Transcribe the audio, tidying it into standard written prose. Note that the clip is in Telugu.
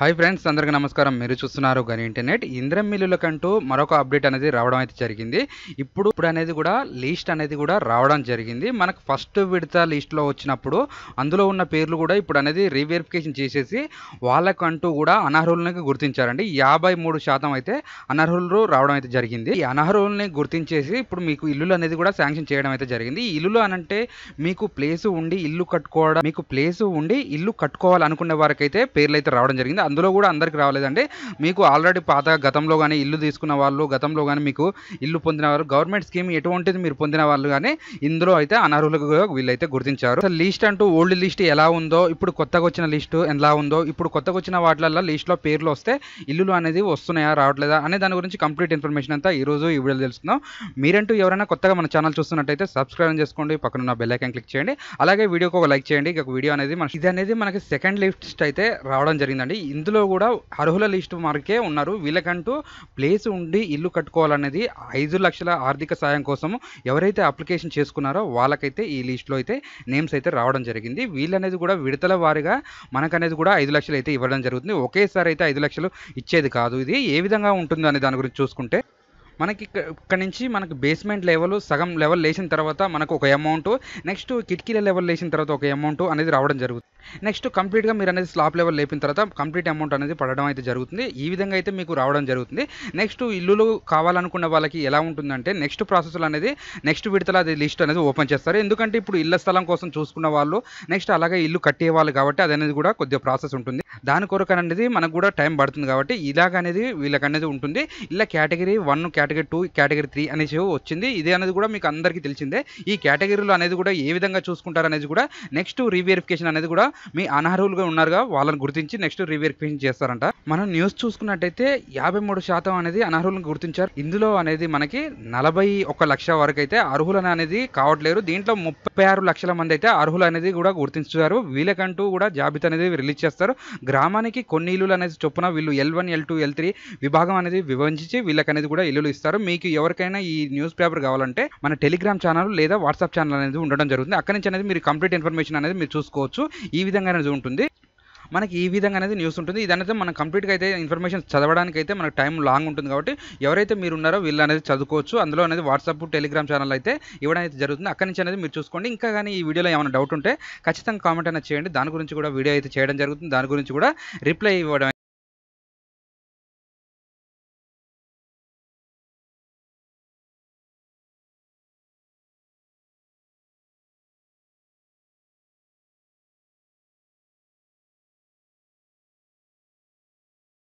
హాయ్ ఫ్రెండ్స్, అందరికీ నమస్కారం. మీరు చూస్తున్నారు గని ఇంటర్నెట్. ఇంద్రం మిల్లులకంటూ మరొక అప్డేట్ అనేది రావడం అయితే జరిగింది. ఇప్పుడు అనేది కూడా లిస్ట్ అనేది కూడా రావడం జరిగింది. మనకు ఫస్ట్ విడత లిస్ట్లో వచ్చినప్పుడు అందులో ఉన్న పేర్లు కూడా ఇప్పుడు అనేది రీవెరిఫికేషన్ చేసేసి వాళ్ళకంటూ కూడా అనర్హులని గుర్తించారండి. 53% అయితే అనర్హులు రావడం అయితే జరిగింది. ఈ అనర్హుల్ని గుర్తించేసి ఇప్పుడు మీకు ఇల్లులు అనేది కూడా శాంక్షన్ చేయడం అయితే జరిగింది. ఈ ఇల్లులు అనంటే మీకు ప్లేస్ ఉండి ఇల్లు కట్టుకోవాలనుకునే వారికైతే పేర్లు అయితే రావడం జరిగింది. అందులో కూడా అందరికి రావలేదండి. మీకు ఆల్రెడీ పాత గతంలో కానీ ఇల్లు తీసుకున్న వాళ్ళు, గతంలో కానీ మీకు ఇల్లు పొందిన వారు, గవర్నమెంట్ స్కీమ్ ఎటువంటిది మీరు పొందిన వాళ్ళు కానీ ఇందులో అయితే అనర్హులుగా వీళ్ళైతే గుర్తించారు. అసలు లిస్ట్ అంటూ ఓల్డ్ లిస్ట్ ఎలా ఉందో, ఇప్పుడు కొత్తగా వచ్చిన లిస్టు ఎలా ఉందో, ఇప్పుడు కొత్తగా వచ్చిన వాటిల్లో లిస్ట్లో పేర్లు వస్తే ఇల్లులు అనేది వస్తున్నాయా రావట్లేదా అనే దాని గురించి కంప్లీట్ ఇన్ఫర్మేషన్ అంతా ఈ రోజు ఈ వీడియోలో తెలుసుకుందాం. మీరంటూ ఎవరైనా కొత్తగా మన ఛానల్ చూస్తున్నట్టయితే సబ్స్క్రైబ్ చేసుకోండి, పక్కన బెల్ ఐకాన్ క్లిక్ చేయండి, అలాగే వీడియోకి ఒక లైక్ చేయండి. ఇక వీడియో అనేది ఇది అనేది మనకి సెకండ్ లిస్ట్ అయితే రావడం జరిగిందండి. ఇందులో కూడా అర్హుల లిస్ట్ మార్కే ఉన్నారు. వీళ్ళకంటూ ప్లేస్ ఉండి ఇల్లు కట్టుకోవాలనేది 5 లక్షల ఆర్థిక సాయం కోసం ఎవరైతే అప్లికేషన్ చేసుకున్నారో వాళ్ళకైతే ఈ లిస్ట్లో అయితే నేమ్స్ అయితే రావడం జరిగింది. వీళ్ళనేది కూడా విడతల వారిగా మనకనేది కూడా 5 లక్షలు అయితే ఇవ్వడం జరుగుతుంది. ఒకేసారి అయితే 5 లక్షలు ఇచ్చేది కాదు. ఇది ఏ విధంగా ఉంటుంది అనే దాని గురించి చూసుకుంటే, మనకి ఇక్కడ నుంచి మనకు బేస్మెంట్ లెవెల్ సగం లెవెల్ లేచిన తర్వాత మనకు ఒక అమౌంట్, నెక్స్ట్ కిటికీల లెవెల్ లేచిన తర్వాత ఒక అమౌంట్ అనేది రావడం జరుగుతుంది. నెక్స్ట్ కంప్లీట్గా మీరు అనేది స్లాబ్ లెవెల్ లేపిన తర్వాత కంప్లీట్ అమౌంట్ అనేది పడడం అయితే జరుగుతుంది. ఈ విధంగా అయితే మీకు రావడం జరుగుతుంది. నెక్స్ట్ ఇల్లులు కావాలనుకున్న వాళ్ళకి ఎలా ఉంటుందంటే, నెక్స్ట్ ప్రాసెస్లో అనేది నెక్స్ట్ విడతల అది లిస్ట్ అనేది ఓపెన్ చేస్తారు. ఎందుకంటే ఇప్పుడు ఇళ్ల స్థలం కోసం చూసుకున్న వాళ్ళు, నెక్స్ట్ అలాగే ఇల్లు కట్టే వాళ్ళు కాబట్టి అది అనేది కూడా కొద్దిగా ప్రాసెస్ ఉంటుంది. దాని కొరకు అనేది మనకు కూడా టైం పడుతుంది కాబట్టి ఇలాగనేది వీళ్ళకనేది ఉంటుంది. ఇలా కేటగిరీ 1, కేటగిరీ 2, కేటగిరీ 3 అనేసి వచ్చింది. ఇది అనేది కూడా మీకు అందరికీ తెలిసిందే. ఈ కేటగిరీలో అనేది కూడా ఏ విధంగా చూసుకుంటారు అనేది కూడా నెక్స్ట్ రీవెరిఫికేషన్ అనేది కూడా మీ అనర్హులుగా ఉన్నారుగా వాళ్ళని గుర్తించి నెక్స్ట్ రీవెరిఫికేషన్ చేస్తారంట. మనం న్యూస్ చూసుకున్నట్టయితే 53% అనేది అనర్హులను గుర్తించారు. ఇందులో అనేది మనకి 41 లక్షల వరకు అయితే అర్హులు అనేది కావట్లేరు. దీంట్లో 36 లక్షల మంది అయితే అర్హులు అనేది కూడా గుర్తించారు. వీళ్ళకంటూ కూడా జాబితా అనేది రిలీజ్ చేస్తారు. గ్రామానికి కొన్ని ఇల్లులు అనేది చొప్పున వీళ్ళు L1, L2, L3 విభాగం అనేది విభజించి వీళ్ళకనేది కూడా ఇల్లులు ఇస్తారు. మీకు ఎవరికైనా ఈ న్యూస్ పేపర్ కావాలంటే మన టెలిగ్రామ్ ఛానల్ లేదా వాట్సాప్ ఛానల్ అనేది ఉండడం జరుగుతుంది. అక్కడి నుంచి అనేది మీరు కంప్లీట్ ఇన్ఫర్మేషన్ అనేది మీరు చూసుకోవచ్చు. ఈ విధంగా అనేది ఉంటుంది. మనకి ఈ విధంగా అనేది న్యూస్ ఉంటుంది. ఇది అనేది మనం కంప్లీట్గా అయితే ఇన్ఫర్మేషన్ చదవడానికి అయితే మనకు టైం లాంగ్ ఉంటుంది కాబట్టి ఎవరైతే మీరు ఉన్నారో వీళ్ళు అనేది చదువుకోవచ్చు. అందులో అనేది వాట్సాప్, టెలిగ్రామ్ ఛానల్ అయితే ఇవ్వడం అయితే జరుగుతుంది. అక్కడి నుంచి అనేది మీరు చూసుకోండి. ఇంకా కానీ ఈ వీడియోలో ఏమైనా డౌట్ ఉంటే ఖచ్చితంగా కామెంట్ అనేది చేయండి. దాని గురించి కూడా వీడియో అయితే చేయడం జరుగుతుంది. దాని గురించి కూడా రిప్లై ఇవ్వడం